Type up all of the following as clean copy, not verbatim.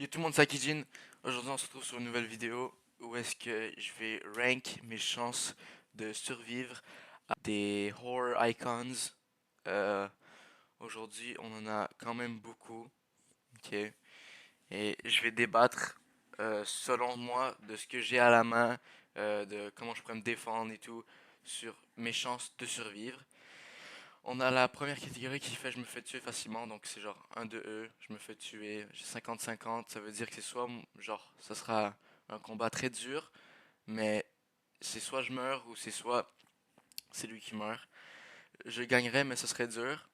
Yo tout le monde, c'est Akijin. Aujourd'hui, on se retrouve sur une nouvelle vidéo où est-ce que je vais rank mes chances de survivre à des horror icons. Euh, Aujourd'hui, on en a quand même beaucoup, ok? Et je vais débattre selon moi de ce que j'ai à la main, de comment je pourrais me défendre et tout, sur mes chances de survivre. On a la première catégorie qui fait je me fais tuer facilement, donc c'est genre un de eux, je me fais tuer, j'ai 50-50, ça veut dire que c'est soit, genre, ça sera un combat très dur, mais c'est soit je meurs ou c'est soit c'est lui qui meurt. Je gagnerais, mais ce serait dur.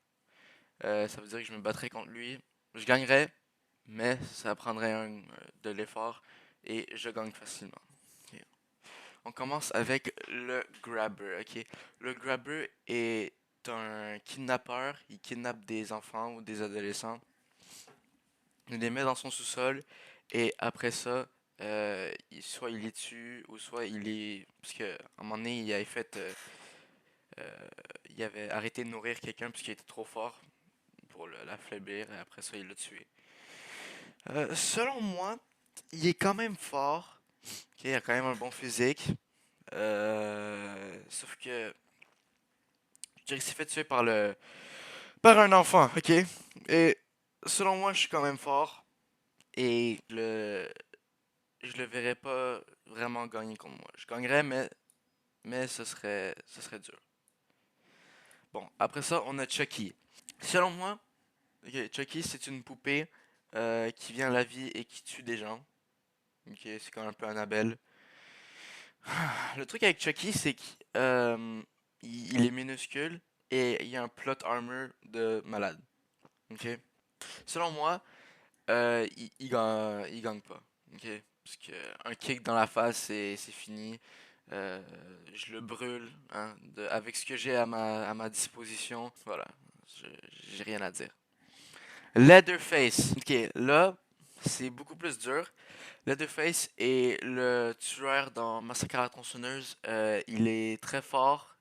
Ça veut dire que je me battrais contre lui. Je gagnerais, mais ça prendrait de l'effort et je gagne facilement. Ok. On commence avec le grabber, ok? Le grabber est un kidnappeur. Il kidnappe des enfants ou des adolescents. Il les met dans son sous-sol et après ça, soit il les tue ou soit il les... Parce qu'à un moment donné, euh, il avait arrêté de nourrir quelqu'un parce qu'il était trop fort pour l'affaiblir et après ça, il l'a tué. Selon moi, il est quand même fort. Ok, il a quand même un bon physique. Sauf que je dirais qu'il s'est fait tuer par un enfant, ok? Et selon moi, je suis quand même fort. Et je le verrais pas vraiment gagner contre moi. Je gagnerais, mais ce serait dur. Bon, après ça, on a Chucky. Selon moi, ok, Chucky, c'est une poupée qui vient à la vie et qui tue des gens. Ok, c'est quand même un peu Annabelle. Le truc avec Chucky, c'est qu'il est minuscule et il y a un plot armor de malade. Ok? Selon moi, il gagne pas. Ok? Parce que un kick dans la face, c'est fini. Euh, je le brûle hein, avec ce que j'ai à ma disposition. Voilà, Je- j'ai rien à dire. Leatherface. Ok, là, c'est beaucoup plus dur. Leatherface est le tueur dans Massacre à la tronçonneuse. Il est très fort,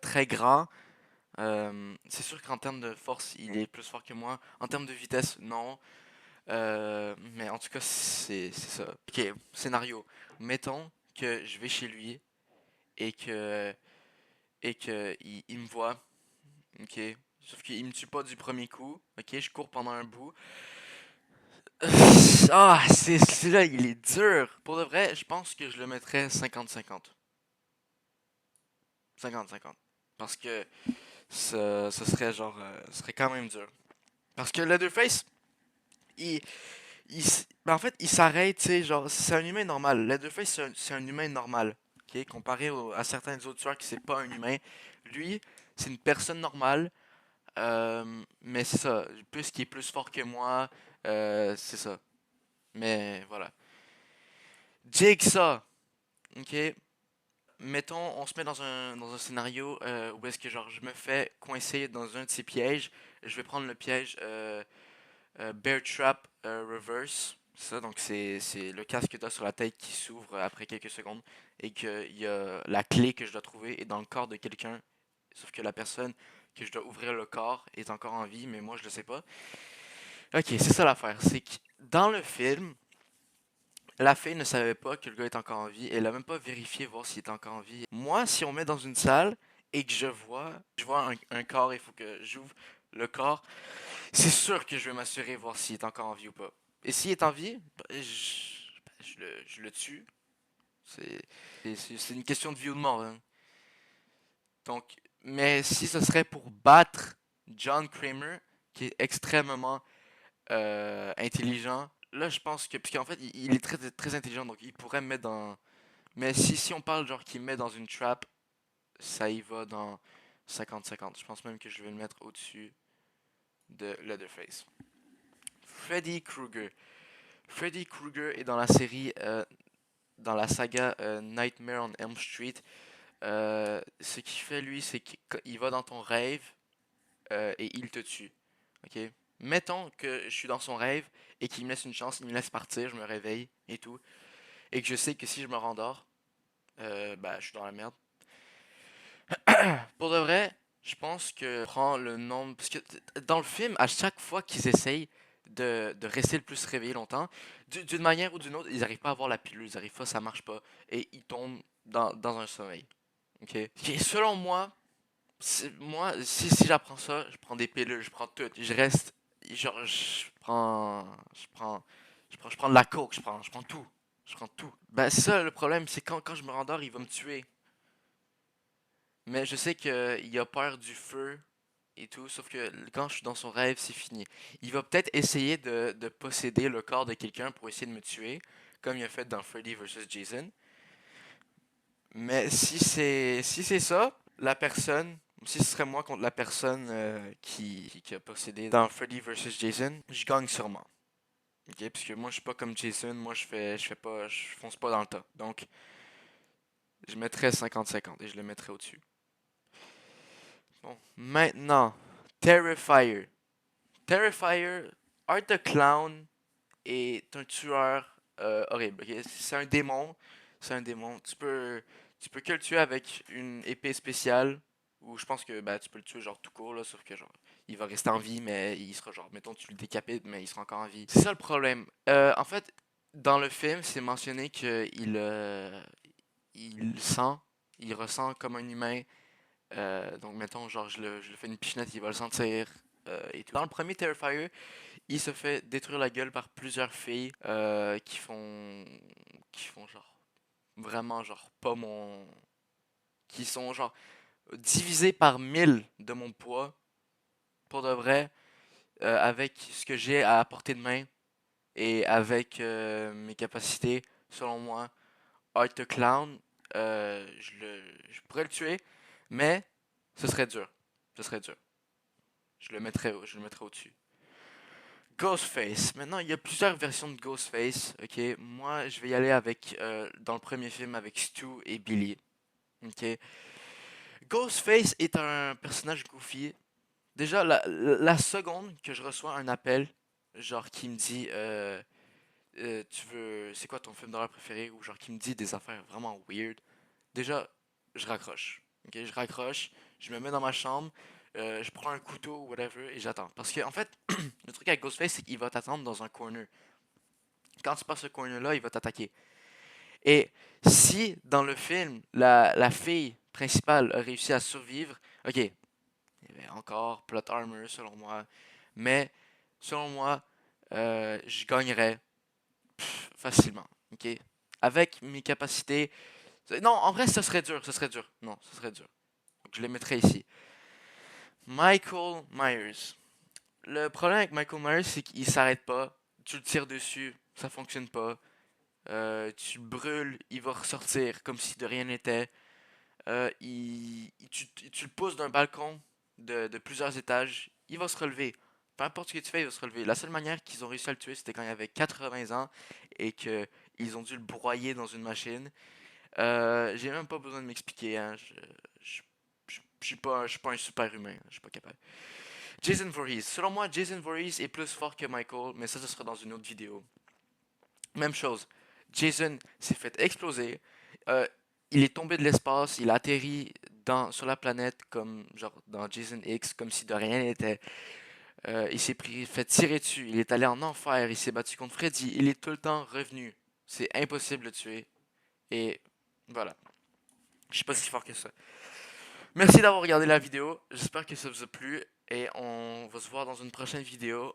très grand. C'est sûr qu'en termes de force, il est plus fort que moi. En termes de vitesse, non. Mais en tout cas, c'est ça. Ok, scénario. Mettons que je vais chez lui et que il me voit. Ok. Sauf qu'il me tue pas du premier coup. Ok, je cours pendant un bout. Ah, c'est là, il est dur. Pour de vrai, je pense que je le mettrais 50-50. 50-50. Parce que ce serait genre, ce serait quand même dur. Parce que Leatherface, il, ben en fait, il s'arrête, tu sais, genre, c'est un humain normal. Leatherface, c'est un humain normal, ok, comparé à certains autres tueurs qui c'est pas un humain. Lui, c'est une personne normale, mais c'est ça, plus qui est plus fort que moi, c'est ça. Mais voilà. Jigsaw, ok. Mettons, on se met dans un scénario où est-ce que genre je me fais coincer dans un de ces pièges. Je vais prendre le piège Bear Trap Reverse. Ça, donc c'est le casque que tu as sur la tête qui s'ouvre après quelques secondes et qu'il y a la clé que je dois trouver est dans le corps de quelqu'un. Sauf que la personne que je dois ouvrir le corps est encore en vie, mais moi je le sais pas. Ok, c'est ça l'affaire. C'est que dans le film, la fille ne savait pas que le gars est encore en vie. Elle a même pas vérifié voir s'il est encore en vie. Moi, si on met dans une salle et que je vois un corps, il faut que j'ouvre le corps, c'est sûr que je vais m'assurer voir s'il est encore en vie ou pas. Et s'il est en vie, je le tue. C'est c'est une question de vie ou de mort, hein. Donc, mais si ce serait pour battre John Kramer, qui est extrêmement intelligent, là je pense que, parce qu'en fait il est très intelligent, donc il pourrait me mettre dans... Mais si on parle genre qu'il me met dans une trap, ça y va dans 50-50. Je pense même que je vais le mettre au-dessus de Leatherface. Freddy Krueger. Freddy Krueger est dans la série, dans la saga Nightmare on Elm Street. Ce qu'il fait lui, c'est qu'il va dans ton rêve et il te tue. Ok? Mettons que je suis dans son rêve et qu'il me laisse une chance, il me laisse partir, je me réveille et tout, et que je sais que si je me rendors, bah je suis dans la merde. Pour de vrai, je pense que prend le nombre, parce que dans le film, à chaque fois qu'ils essayent, de rester le plus réveillé longtemps. D'une manière ou d'une autre, ils n'arrivent pas à avoir la pilule, ils n'arrivent pas, ça marche pas. Et ils tombent dans un sommeil. Ok? Et selon moi, si j'apprends ça, je prends des pilules, je prends tout. Je reste. Genre, je prends de la coke, je prends tout. Je prends tout. Ben, c'est ça le problème, c'est quand je me rendors, il va me tuer. Mais je sais qu'il a peur du feu et tout, sauf que quand je suis dans son rêve, c'est fini. Il va peut-être essayer de posséder le corps de quelqu'un pour essayer de me tuer, comme il a fait dans Freddy vs Jason. Mais si c'est ça, la personne, si ce serait moi contre la personne qui a possédé dans Freddy vs Jason, je gagne sûrement. Ok, parce que moi je suis pas comme Jason, moi je fais pas, je fonce pas dans le tas. Donc je mettrais 50-50 et je le mettrais au-dessus. Bon, maintenant, Terrifier. Terrifier, Art the Clown est un tueur horrible. Ok? C'est un démon. C'est un démon. Tu peux que le tuer avec une épée spéciale. Ou je pense que bah, tu peux le tuer genre tout court, là, sauf que genre il va rester en vie, mais il sera genre, mettons, tu le décapites, mais il sera encore en vie. C'est ça le problème. En fait, dans le film, c'est mentionné il sent, il ressent comme un humain. Donc, mettons, genre, je le fais une pichenette, il va le sentir. Et tout. Dans le premier Terrifier, il se fait détruire la gueule par plusieurs filles qui font genre vraiment genre pas mon, qui sont genre divisées par 1000 de mon poids pour de vrai, avec ce que j'ai à portée de main et avec mes capacités selon moi. Art the Clown, je pourrais le tuer, mais ce serait dur, ce serait dur. Je le mettrais au-dessus. Ghostface. Maintenant, il y a plusieurs versions de Ghostface. Ok, moi, je vais y aller avec dans le premier film avec Stu et Billy. Ok, Ghostface est un personnage goofy. Déjà, la seconde que je reçois un appel, genre qui me dit, c'est quoi ton film d'horreur préféré, ou genre qui me dit des affaires vraiment weird. Déjà, je raccroche. Ok, je raccroche, je me mets dans ma chambre, je prends un couteau ou whatever et j'attends. Parce que en fait, le truc avec Ghostface, c'est qu'il va t'attendre dans un corner. Quand tu passes ce corner-là, il va t'attaquer. Et si dans le film, la fille principale a réussi à survivre, ok, il y avait encore plot armor selon moi, mais selon moi, je gagnerais facilement. Ok, avec mes capacités. Non, en vrai, ce serait dur, ce serait dur. Non, ce serait dur. Donc je les mettrais ici. Michael Myers. Le problème avec Michael Myers, c'est qu'il s'arrête pas. Tu le tires dessus, ça fonctionne pas. Tu le brûles, il va ressortir comme si de rien n'était. Tu le pousses d'un balcon de plusieurs étages, il va se relever. Peu importe ce que tu fais, il va se relever. La seule manière qu'ils ont réussi à le tuer, c'était quand il avait 80 ans et qu'ils ont dû le broyer dans une machine. J'ai même pas besoin de m'expliquer, hein. Je suis pas un super humain, je suis pas capable. Jason Voorhees. Selon moi, Jason Voorhees est plus fort que Michael, mais ça, ce sera dans une autre vidéo. Même chose. Jason s'est fait exploser. Euh, il est tombé de l'espace, il a atterri sur la planète comme genre dans Jason X, comme si de rien n'était. Il s'est fait tirer dessus, il est allé en enfer, il s'est battu contre Freddy, il est tout le temps revenu. C'est impossible de le tuer. Et voilà. Je suis pas si fort que ça. Merci d'avoir regardé la vidéo. J'espère que ça vous a plu. Et on va se voir dans une prochaine vidéo.